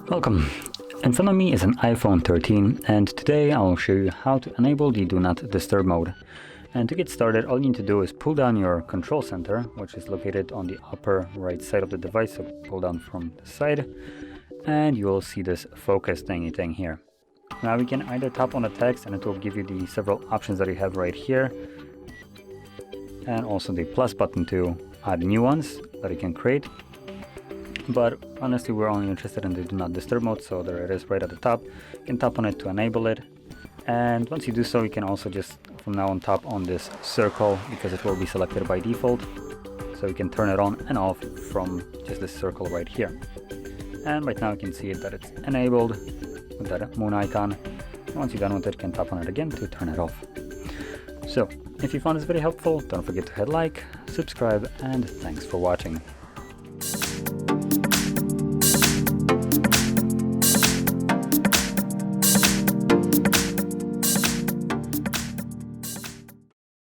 Welcome. In front of me is an iPhone 13, and today I will show you how to enable the Do Not Disturb mode. And to get started, all you need to do is pull down your control center, which is located on the upper right side of the device, so pull down from the side, and you will see this focus thingy thing here. Now we can either tap on the text and it will give you the several options that you have right here, and also the plus button to add new ones that you can create. But honestly, we're only interested in the Do Not Disturb mode, so there it is right at the top. You can tap on it to enable it, and once you do so, you can also just from now on tap on this circle because it will be selected by default, so you can turn it on and off from just this circle right here. And right now you can see it that it's enabled with that moon icon, and once you're done with it, you can tap on it again to turn it off. So if you found this video helpful, don't forget to hit like, subscribe, and thanks for watching.